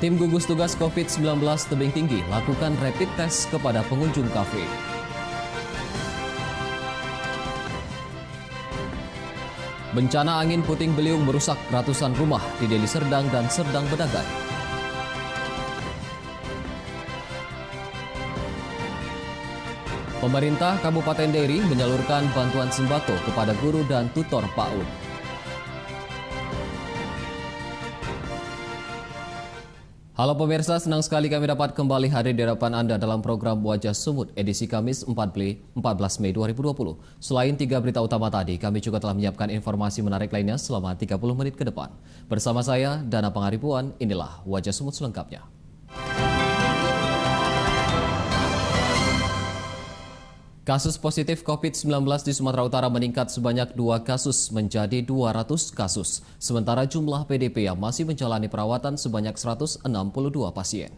Tim gugus tugas COVID-19 Tebing Tinggi lakukan rapid test kepada pengunjung kafe. Bencana angin puting beliung merusak ratusan rumah di Deli Serdang dan Serdang Bedagai. Pemerintah Kabupaten Deiri menyalurkan bantuan sembako kepada guru dan tutor PAUD. Halo pemirsa, senang sekali kami dapat kembali hadir di hadapan Anda dalam program Wajah Sumut edisi Kamis 14 Mei 2020. Selain 3 berita utama tadi, kami juga telah menyiapkan informasi menarik lainnya selama 30 menit ke depan. Bersama saya, Dana Pangaribuan, inilah Wajah Sumut selengkapnya. Kasus positif COVID-19 di Sumatera Utara meningkat sebanyak 2 kasus menjadi 200 kasus. Sementara jumlah PDP yang masih menjalani perawatan sebanyak 162 pasien.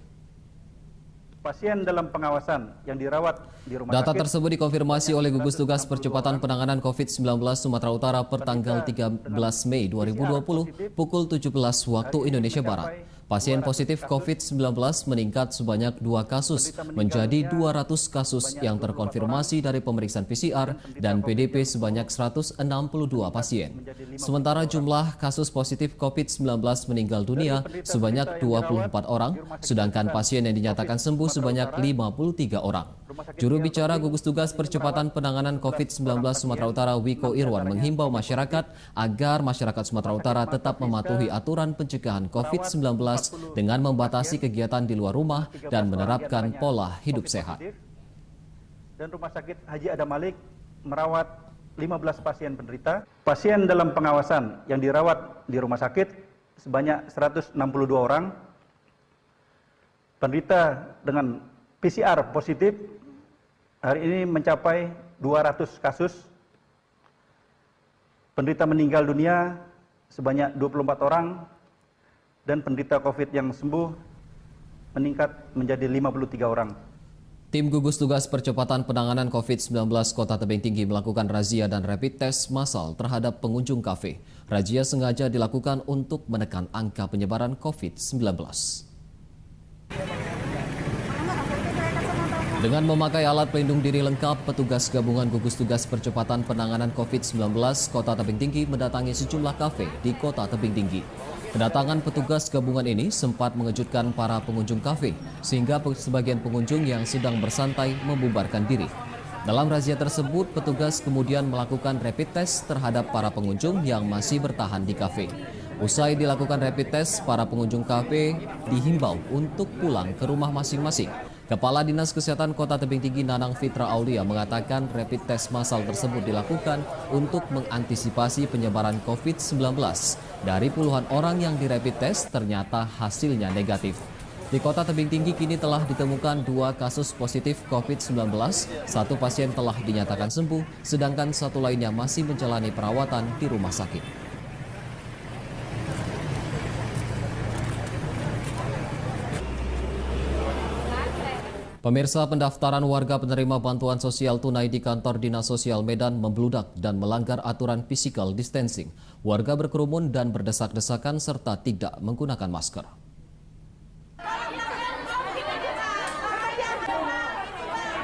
Pasien dalam pengawasan yang dirawat di rumah Data sakit tersebut dikonfirmasi oleh Gugus Tugas Percepatan Penanganan COVID-19 Sumatera Utara per tanggal 13 Mei 2020 pukul 17 waktu Indonesia Barat. Pasien positif COVID-19 meningkat sebanyak 2 kasus menjadi 200 kasus yang terkonfirmasi dari pemeriksaan PCR dan PDP sebanyak 162 pasien. Sementara jumlah kasus positif COVID-19 meninggal dunia sebanyak 24 orang, sedangkan pasien yang dinyatakan sembuh sebanyak 53 orang. Juru bicara Gugus Tugas Percepatan Penanganan COVID-19 Sumatera Utara Wiko Irwan menghimbau masyarakat agar masyarakat Sumatera Utara tetap mematuhi aturan pencegahan COVID-19 dengan membatasi kegiatan di luar rumah dan menerapkan pola hidup sehat. Dan Rumah Sakit Haji Adam Malik merawat 15 pasien penderita. Pasien dalam pengawasan yang dirawat di rumah sakit sebanyak 162 orang. Penderita dengan PCR positif hari ini mencapai 200 kasus. Penderita meninggal dunia sebanyak 24 orang. Dan penderita COVID yang sembuh meningkat menjadi 53 orang. Tim gugus tugas percepatan penanganan COVID-19 Kota Tebing Tinggi melakukan razia dan rapid test massal terhadap pengunjung kafe. Razia sengaja dilakukan untuk menekan angka penyebaran COVID-19. Dengan memakai alat pelindung diri lengkap, petugas gabungan gugus tugas percepatan penanganan COVID-19 Kota Tebing Tinggi mendatangi sejumlah kafe di Kota Tebing Tinggi. Kedatangan petugas gabungan ini sempat mengejutkan para pengunjung kafe, sehingga sebagian pengunjung yang sedang bersantai membubarkan diri. Dalam razia tersebut, petugas kemudian melakukan rapid test terhadap para pengunjung yang masih bertahan di kafe. Usai dilakukan rapid test, para pengunjung kafe dihimbau untuk pulang ke rumah masing-masing. Kepala Dinas Kesehatan Kota Tebing Tinggi Nanang Fitra Aulia mengatakan rapid test massal tersebut dilakukan untuk mengantisipasi penyebaran COVID-19. Dari puluhan orang yang dirapid test ternyata hasilnya negatif. Di Kota Tebing Tinggi kini telah ditemukan 2 kasus positif COVID-19, 1 pasien telah dinyatakan sembuh, sedangkan 1 lainnya masih menjalani perawatan di rumah sakit. Pemirsa, pendaftaran warga penerima bantuan sosial tunai di kantor Dinas Sosial Medan membludak dan melanggar aturan physical distancing. Warga berkerumun dan berdesak-desakan serta tidak menggunakan masker.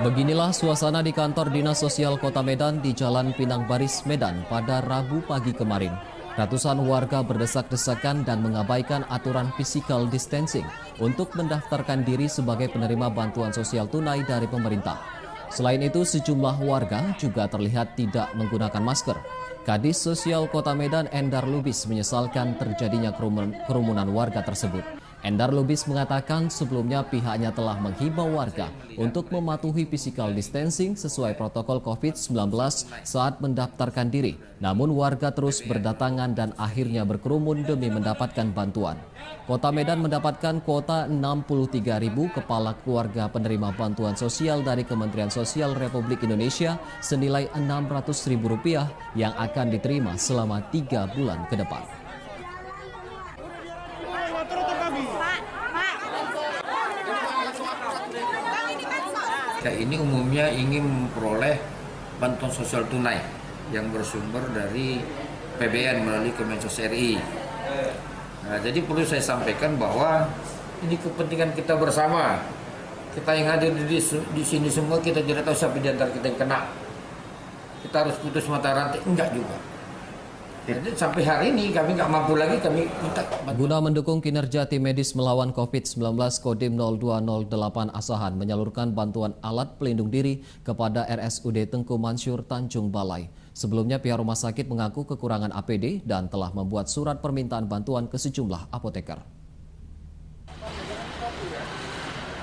Beginilah suasana di kantor Dinas Sosial Kota Medan di Jalan Pinang Baris, Medan pada Rabu pagi kemarin. Ratusan warga berdesak-desakan dan mengabaikan aturan physical distancing untuk mendaftarkan diri sebagai penerima bantuan sosial tunai dari pemerintah. Selain itu, sejumlah warga juga terlihat tidak menggunakan masker. Kadis Sosial Kota Medan Endar Lubis menyesalkan terjadinya kerumunan warga tersebut. Endar Lubis mengatakan sebelumnya pihaknya telah menghimbau warga untuk mematuhi physical distancing sesuai protokol COVID-19 saat mendaftarkan diri. Namun warga terus berdatangan dan akhirnya berkerumun demi mendapatkan bantuan. Kota Medan mendapatkan kuota 63.000 kepala keluarga penerima bantuan sosial dari Kementerian Sosial Republik Indonesia senilai Rp600.000 yang akan diterima selama 3 bulan ke depan. Ini umumnya ingin memperoleh bantuan sosial tunai yang bersumber dari PBN melalui Kemensos RI. Nah, jadi perlu saya sampaikan bahwa Ini kepentingan kita bersama. Kita yang hadir di sini semua, kita tidak tahu siapa di antara kita yang kena. Kita harus putus mata rantai, enggak juga. Jadi sampai hari ini kami nggak mampu lagi, kami minta. Guna mendukung kinerja tim medis melawan COVID-19, Kodim 0208 Asahan menyalurkan bantuan alat pelindung diri kepada RSUD Tengku Mansur Tanjung Balai. Sebelumnya pihak rumah sakit mengaku kekurangan APD dan telah membuat surat permintaan bantuan ke sejumlah apoteker.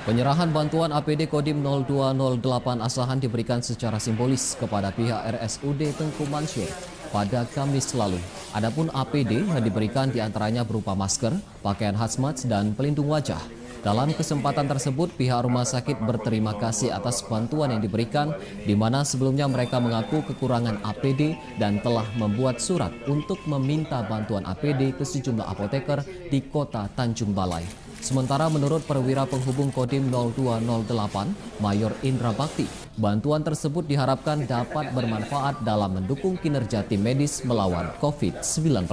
Penyerahan bantuan APD Kodim 0208 Asahan diberikan secara simbolis kepada pihak RSUD Tengku Mansur pada Kamis lalu. Adapun APD yang diberikan diantaranya berupa masker, pakaian hazmat, dan pelindung wajah. Dalam kesempatan tersebut, pihak rumah sakit berterima kasih atas bantuan yang diberikan, di mana sebelumnya mereka mengaku kekurangan APD dan telah membuat surat untuk meminta bantuan APD ke sejumlah apoteker di kota Tanjung Balai. Sementara menurut perwira penghubung Kodim 0208, Mayor Indra Bakti, bantuan tersebut diharapkan dapat bermanfaat dalam mendukung kinerja tim medis melawan COVID-19.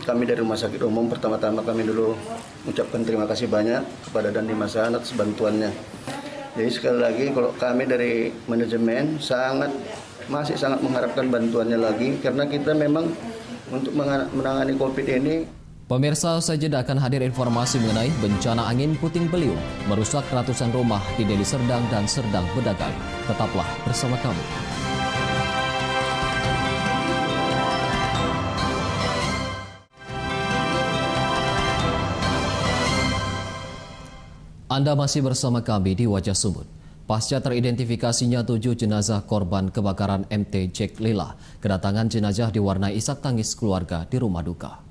Kami dari Rumah Sakit Umum pertama-tama kami dulu mengucapkan terima kasih banyak kepada Dandim Hasan atas bantuannya. Jadi sekali lagi kalau kami dari manajemen masih sangat mengharapkan bantuannya lagi karena kita memang untuk menangani COVID ini. Pemirsa, usai jeda akan hadir informasi mengenai bencana angin puting beliung merusak ratusan rumah di Deli Serdang dan Serdang Bedagai. Tetaplah bersama kami. Anda masih bersama kami di Wajah Sumut. Pasca teridentifikasinya 7 jenazah korban kebakaran MT Jack Lila, kedatangan jenazah diwarnai isak tangis keluarga di rumah duka.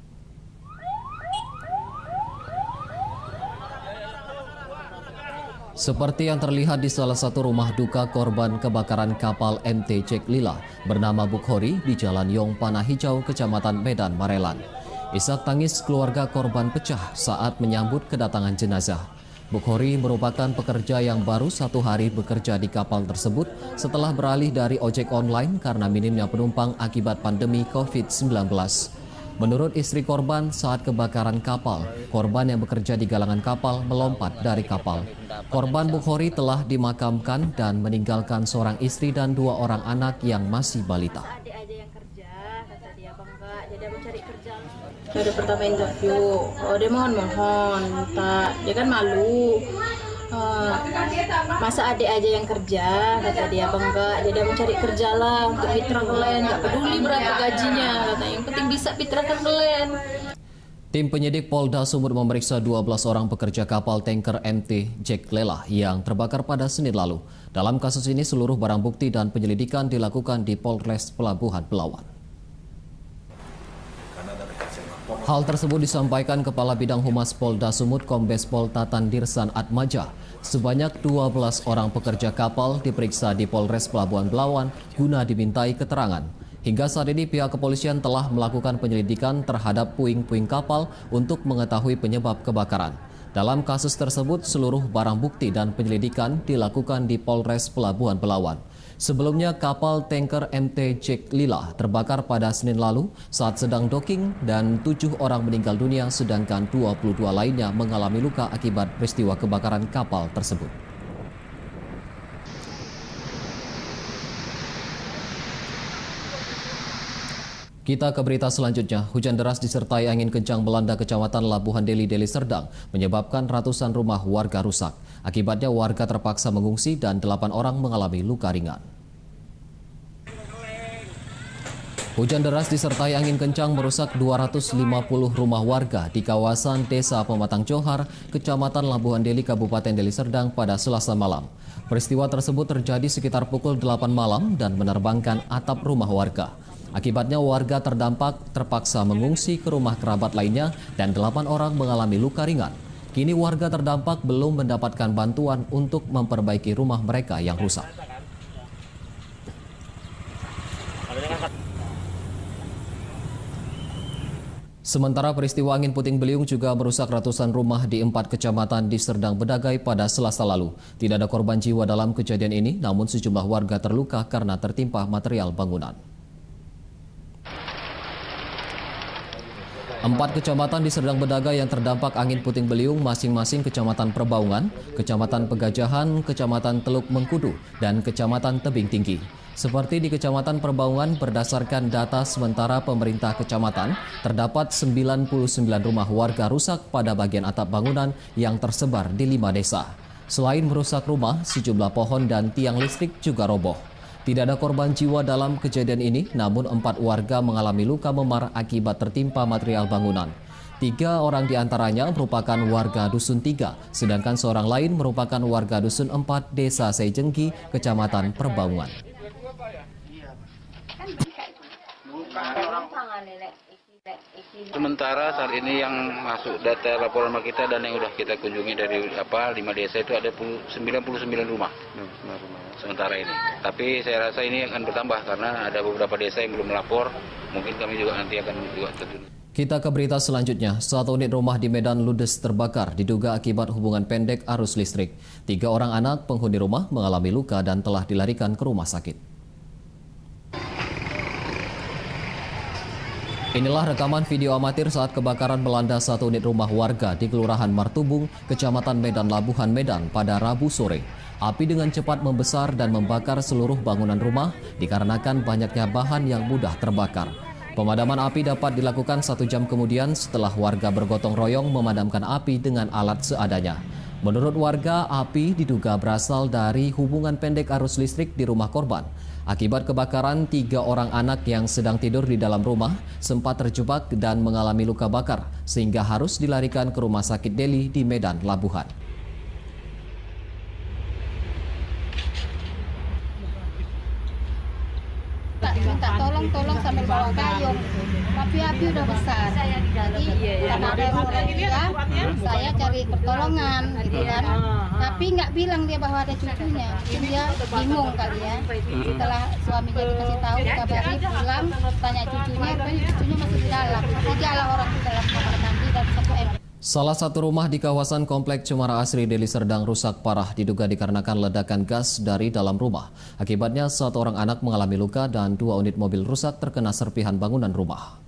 Seperti yang terlihat di salah satu rumah duka korban kebakaran kapal MT Jack Lila bernama Bukhori di Jalan Yong Panah Hijau, Kecamatan Medan, Marelan. Isak tangis keluarga korban pecah saat menyambut kedatangan jenazah. Bukhori merupakan pekerja yang baru 1 hari bekerja di kapal tersebut setelah beralih dari ojek online karena minimnya penumpang akibat pandemi COVID-19. Menurut istri korban, saat kebakaran kapal, korban yang bekerja di galangan kapal melompat dari kapal. Korban Bukhori telah dimakamkan dan meninggalkan seorang istri dan 2 orang anak yang masih balita. Adik aja yang kerja, kata dia bangga, jadi aku cari kerja. Hari pertama interview, dia mohon, dia kan malu. Masa adik aja yang kerja, kata dia bangga, jadi aku cari kerja lah untuk mitra kalian, gak peduli berapa gajinya, kata yang penting bisa mitra kalian. Tim penyidik Polda Sumut memeriksa 12 orang pekerja kapal tanker MT Jack Lila yang terbakar pada Senin lalu. Dalam kasus ini seluruh barang bukti dan penyelidikan dilakukan di Polres Pelabuhan Belawan. Hal tersebut disampaikan Kepala Bidang Humas Polda Sumut Kombes Pol Tatan Dirsan Atmaja. Sebanyak 12 orang pekerja kapal diperiksa di Polres Pelabuhan Belawan guna dimintai keterangan. Hingga saat ini pihak kepolisian telah melakukan penyelidikan terhadap puing-puing kapal untuk mengetahui penyebab kebakaran. Dalam kasus tersebut, seluruh barang bukti dan penyelidikan dilakukan di Polres Pelabuhan Belawan. Sebelumnya, kapal tanker MT Jack Lila terbakar pada Senin lalu saat sedang docking dan 7 orang meninggal dunia sedangkan 22 lainnya mengalami luka akibat peristiwa kebakaran kapal tersebut. Kita ke berita selanjutnya. Hujan deras disertai angin kencang melanda Kecamatan Labuhan Deli, Deli Serdang, menyebabkan ratusan rumah warga rusak. Akibatnya warga terpaksa mengungsi dan 8 orang mengalami luka ringan. Hujan deras disertai angin kencang merusak 250 rumah warga di kawasan Desa Pematang Johar, Kecamatan Labuhan Deli, Kabupaten Deli Serdang pada Selasa malam. Peristiwa tersebut terjadi sekitar pukul 8 malam dan menerbangkan atap rumah warga. Akibatnya warga terdampak terpaksa mengungsi ke rumah kerabat lainnya dan 8 orang mengalami luka ringan. Kini warga terdampak belum mendapatkan bantuan untuk memperbaiki rumah mereka yang rusak. Sementara peristiwa angin puting beliung juga merusak ratusan rumah di 4 kecamatan di Serdang Bedagai pada Selasa lalu. Tidak ada korban jiwa dalam kejadian ini, namun sejumlah warga terluka karena tertimpa material bangunan. 4 kecamatan di Serdang Bedaga yang terdampak angin puting beliung masing-masing Kecamatan Perbaungan, Kecamatan Pegajahan, Kecamatan Teluk Mengkudu, dan Kecamatan Tebing Tinggi. Seperti di Kecamatan Perbaungan, berdasarkan data sementara pemerintah kecamatan, terdapat 99 rumah warga rusak pada bagian atap bangunan yang tersebar di 5 desa. Selain merusak rumah, sejumlah pohon dan tiang listrik juga roboh. Tidak ada korban jiwa dalam kejadian ini, namun 4 warga mengalami luka memar akibat tertimpa material bangunan. 3 orang diantaranya merupakan warga Dusun 3, sedangkan seorang lain merupakan warga Dusun 4, Desa Sejengki, Kecamatan Perbaungan. Sementara saat ini yang masuk data laporan kita dan yang sudah kita kunjungi dari 5 desa itu ada 99 rumah. Sementara ini. Tapi saya rasa ini akan bertambah karena ada beberapa desa yang belum melapor. Mungkin kami juga nanti akan terjun. Kita ke berita selanjutnya. 1 unit rumah di Medan ludes terbakar diduga akibat hubungan pendek arus listrik. 3 orang anak penghuni rumah mengalami luka dan telah dilarikan ke rumah sakit. Inilah rekaman video amatir saat kebakaran melanda 1 unit rumah warga di Kelurahan Martubung, Kecamatan Medan Labuhan Medan pada Rabu sore. Api dengan cepat membesar dan membakar seluruh bangunan rumah dikarenakan banyaknya bahan yang mudah terbakar. Pemadaman api dapat dilakukan 1 jam kemudian setelah warga bergotong royong memadamkan api dengan alat seadanya. Menurut warga, api diduga berasal dari hubungan pendek arus listrik di rumah korban. Akibat kebakaran, 3 orang anak yang sedang tidur di dalam rumah sempat terjebak dan mengalami luka bakar sehingga harus dilarikan ke Rumah Sakit Deli di Medan Labuhan. Minta tolong sambil bawa gayung, tapi api udah besar. Jadi karena ada yang orang tua, saya cari pertolongan, gitu kan. Tapi nggak bilang dia bahwa ada cucunya, mungkin dia bingung kali ya. Setelah suaminya dikasih tahu, dikabari pulang, tanya cucunya, rupanya cucunya masih di dalam. Sajalah orang di dalam kamar mandi dan satu ember. Salah satu rumah di kawasan Komplek Cemara Asri Deli Serdang rusak parah diduga dikarenakan ledakan gas dari dalam rumah. Akibatnya 1 orang anak mengalami luka dan 2 unit mobil rusak terkena serpihan bangunan rumah.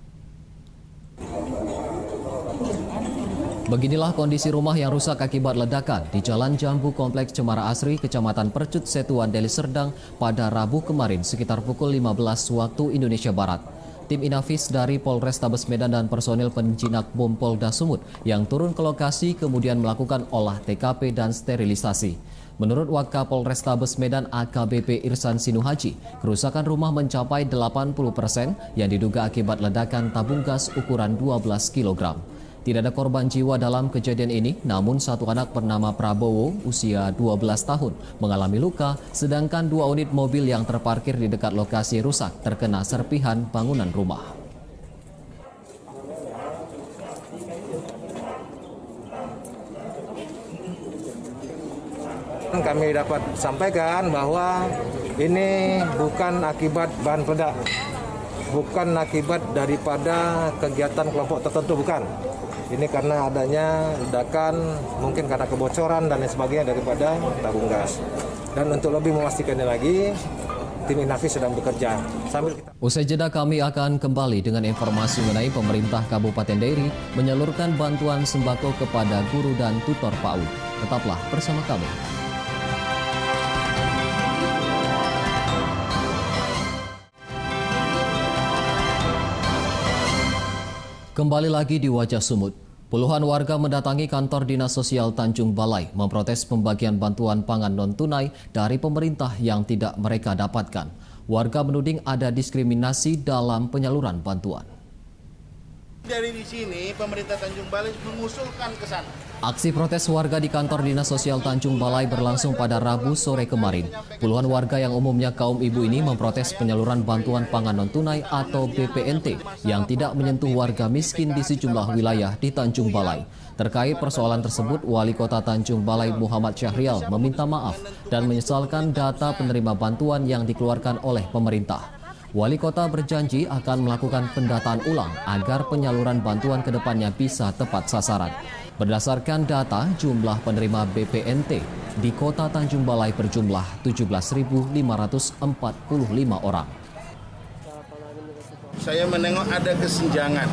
Beginilah kondisi rumah yang rusak akibat ledakan di Jalan Jambu Kompleks Cemara Asri, Kecamatan Percut Setuan Deli Serdang pada Rabu kemarin sekitar pukul 15 waktu Indonesia Barat. Tim Inafis dari Polrestabes Medan dan personil penjinak bom Polda Sumut yang turun ke lokasi kemudian melakukan olah TKP dan sterilisasi. Menurut Wakapol Restabes Medan AKBP Irsan Sinuhaji, kerusakan rumah mencapai 80% yang diduga akibat ledakan tabung gas ukuran 12 kg. Tidak ada korban jiwa dalam kejadian ini, namun 1 anak bernama Prabowo, usia 12 tahun, mengalami luka, sedangkan 2 unit mobil yang terparkir di dekat lokasi rusak terkena serpihan bangunan rumah. Kami dapat sampaikan bahwa ini bukan akibat bahan peledak, bukan akibat daripada kegiatan kelompok tertentu, bukan. Ini karena adanya ledakan, mungkin karena kebocoran dan lain sebagainya daripada tabung gas. Dan untuk lebih memastikannya lagi, tim Inafis sedang bekerja. Usai jeda kami akan kembali dengan informasi mengenai pemerintah Kabupaten Dairi menyalurkan bantuan sembako kepada guru dan tutor PAUD. Tetaplah bersama kami. Kembali lagi di Wajah Sumut. Puluhan warga mendatangi kantor Dinas Sosial Tanjung Balai memprotes pembagian bantuan pangan non-tunai dari pemerintah yang tidak mereka dapatkan. Warga menuding ada diskriminasi dalam penyaluran bantuan. Dari di sini, pemerintah Tanjung Balai mengusulkan ke sana. Aksi protes warga di kantor Dinas Sosial Tanjung Balai berlangsung pada Rabu sore kemarin. Puluhan warga yang umumnya kaum ibu ini memprotes penyaluran bantuan pangan non-tunai atau BPNT yang tidak menyentuh warga miskin di sejumlah wilayah di Tanjung Balai. Terkait persoalan tersebut, Wali Kota Tanjung Balai Muhammad Syahrial meminta maaf dan menyesalkan data penerima bantuan yang dikeluarkan oleh pemerintah. Wali Kota berjanji akan melakukan pendataan ulang agar penyaluran bantuan ke depannya bisa tepat sasaran. Berdasarkan data, jumlah penerima BPNT di Kota Tanjung Balai berjumlah 17.545 orang. Saya menengok ada kesenjangan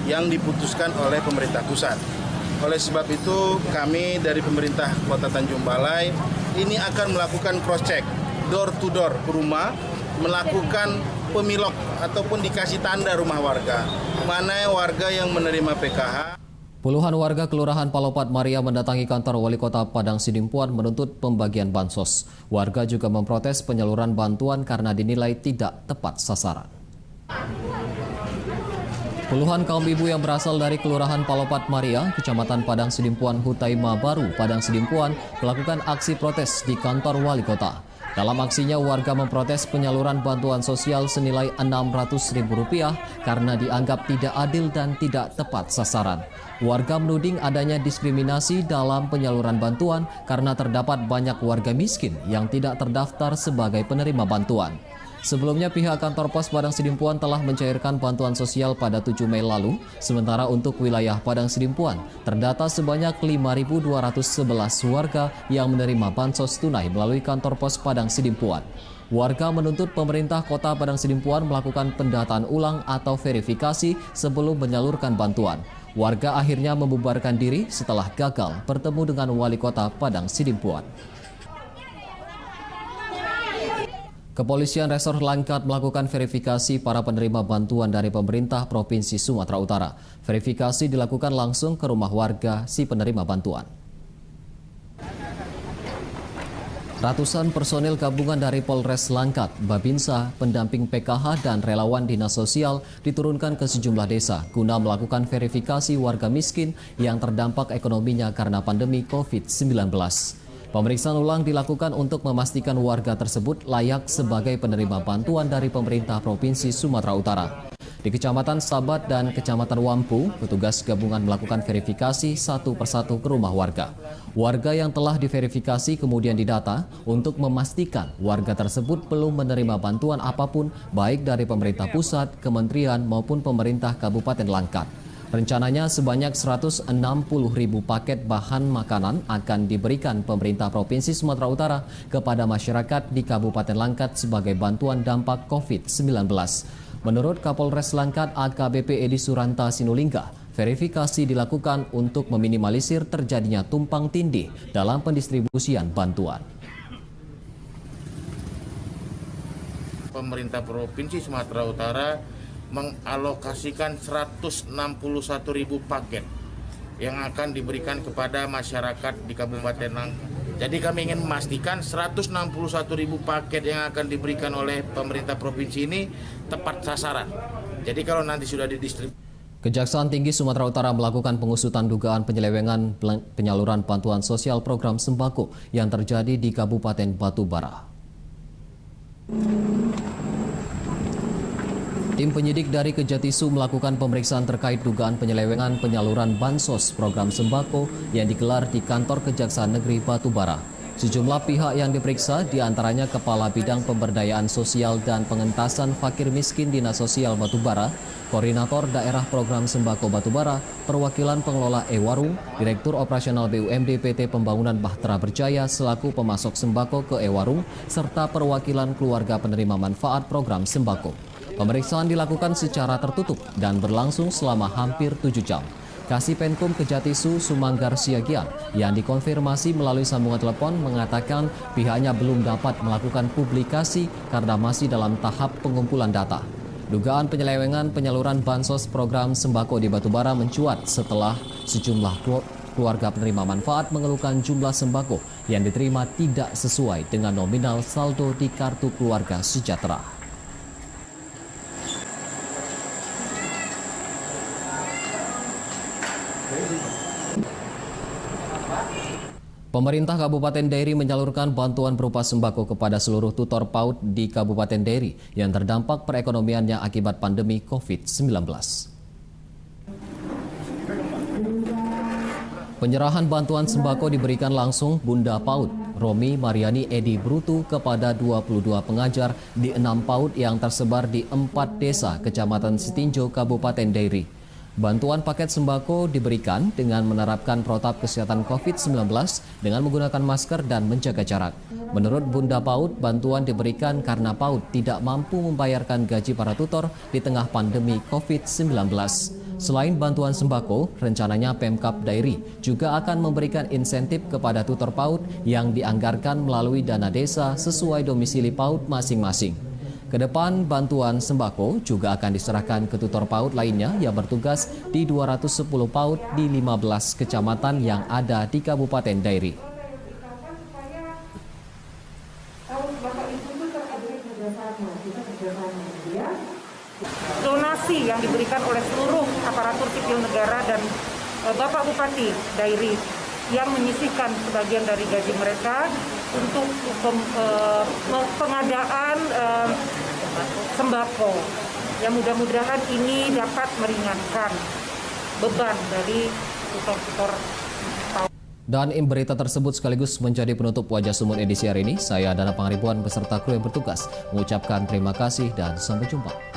yang diputuskan oleh pemerintah pusat. Oleh sebab itu kami dari pemerintah Kota Tanjung Balai ini akan melakukan cross check door to door ke rumah, melakukan pemilok ataupun dikasih tanda rumah warga, mana warga yang menerima PKH. Puluhan warga Kelurahan Palopat Maria mendatangi kantor Wali Kota Padang Sidimpuan menuntut pembagian bansos. Warga juga memprotes penyaluran bantuan karena dinilai tidak tepat sasaran. Puluhan kaum ibu yang berasal dari Kelurahan Palopat Maria, Kecamatan Padang Sidimpuan, Hutaima Baru, Padang Sidimpuan, melakukan aksi protes di kantor Wali Kota. Dalam aksinya, warga memprotes penyaluran bantuan sosial senilai Rp600.000 karena dianggap tidak adil dan tidak tepat sasaran. Warga menuding adanya diskriminasi dalam penyaluran bantuan karena terdapat banyak warga miskin yang tidak terdaftar sebagai penerima bantuan. Sebelumnya, pihak kantor pos Padang Sidimpuan telah mencairkan bantuan sosial pada 7 Mei lalu, sementara untuk wilayah Padang Sidimpuan terdata sebanyak 5.211 warga yang menerima bansos tunai melalui kantor pos Padang Sidimpuan. Warga menuntut pemerintah Kota Padang Sidimpuan melakukan pendataan ulang atau verifikasi sebelum menyalurkan bantuan. Warga akhirnya membubarkan diri setelah gagal bertemu dengan Wali Kota Padang Sidimpuan. Kepolisian Resor Langkat melakukan verifikasi para penerima bantuan dari pemerintah Provinsi Sumatera Utara. Verifikasi dilakukan langsung ke rumah warga si penerima bantuan. Ratusan personil gabungan dari Polres Langkat, Babinsa, pendamping PKH, dan relawan Dinas Sosial diturunkan ke sejumlah desa guna melakukan verifikasi warga miskin yang terdampak ekonominya karena pandemi COVID-19. Pemeriksaan ulang dilakukan untuk memastikan warga tersebut layak sebagai penerima bantuan dari pemerintah Provinsi Sumatera Utara. Di Kecamatan Sabat dan Kecamatan Wampu, petugas gabungan melakukan verifikasi satu persatu ke rumah warga. Warga yang telah diverifikasi kemudian didata untuk memastikan warga tersebut belum menerima bantuan apapun baik dari pemerintah pusat, kementerian maupun pemerintah Kabupaten Langkat. Rencananya sebanyak 160.000 paket bahan makanan akan diberikan pemerintah Provinsi Sumatera Utara kepada masyarakat di Kabupaten Langkat sebagai bantuan dampak COVID-19. Menurut Kapolres Langkat AKBP Edi Suranta Sinulingga, verifikasi dilakukan untuk meminimalisir terjadinya tumpang tindih dalam pendistribusian bantuan. Pemerintah Provinsi Sumatera Utara mengalokasikan 161.000 paket yang akan diberikan kepada masyarakat di Kabupaten Langkat. Jadi kami ingin memastikan 161.000 paket yang akan diberikan oleh pemerintah provinsi ini tepat sasaran. Jadi kalau nanti sudah didistribusi. Kejaksaan Tinggi Sumatera Utara melakukan pengusutan dugaan penyelewengan penyaluran bantuan sosial program sembako yang terjadi di Kabupaten Batubara. Tim penyidik dari Kejatisu melakukan pemeriksaan terkait dugaan penyelewengan penyaluran bansos program sembako yang digelar di kantor Kejaksaan Negeri Batubara. Sejumlah pihak yang diperiksa diantaranya Kepala Bidang Pemberdayaan Sosial dan Pengentasan Fakir Miskin Dinas Sosial Batubara, Koordinator Daerah Program Sembako Batubara, Perwakilan Pengelola E-Warung, Direktur Operasional BUMD PT Pembangunan Bahtera Berjaya selaku pemasok sembako ke E-Warung, serta perwakilan keluarga penerima manfaat program sembako. Pemeriksaan dilakukan secara tertutup dan berlangsung selama hampir 7 jam. Kasipenkum Kejatisu Sumanggar Siagian yang dikonfirmasi melalui sambungan telepon mengatakan pihaknya belum dapat melakukan publikasi karena masih dalam tahap pengumpulan data. Dugaan penyelewengan penyaluran bansos program sembako di Batubara mencuat setelah sejumlah keluarga penerima manfaat mengeluhkan jumlah sembako yang diterima tidak sesuai dengan nominal saldo di Kartu Keluarga Sejahtera. Pemerintah Kabupaten Dairi menyalurkan bantuan berupa sembako kepada seluruh tutor PAUD di Kabupaten Dairi yang terdampak perekonomiannya akibat pandemi COVID-19. Penyerahan bantuan sembako diberikan langsung Bunda PAUD Romi Mariani Edi Brutu kepada 22 pengajar di 6 PAUD yang tersebar di 4 desa Kecamatan Sitinjo, Kabupaten Dairi. Bantuan paket sembako diberikan dengan menerapkan protap kesehatan COVID-19 dengan menggunakan masker dan menjaga jarak. Menurut Bunda PAUD, bantuan diberikan karena PAUD tidak mampu membayarkan gaji para tutor di tengah pandemi COVID-19. Selain bantuan sembako, rencananya Pemkab Dairi juga akan memberikan insentif kepada tutor PAUD yang dianggarkan melalui dana desa sesuai domisili PAUD masing-masing. Kedepan, bantuan sembako juga akan diserahkan ke tutor PAUD lainnya yang bertugas di 210 PAUD di 15 kecamatan yang ada di Kabupaten Dairi. Donasi yang diberikan oleh seluruh aparatur sipil negara dan Bapak Bupati Dairi yang menyisihkan sebagian dari gaji mereka untuk pengadaan sembako. Yang mudah-mudahan ini dapat meringankan beban dari tutor-tutor. Dan berita tersebut sekaligus menjadi penutup Wajah Sumut edisi hari ini. Saya Dana Pangaribuan beserta kru yang bertugas mengucapkan terima kasih dan sampai jumpa.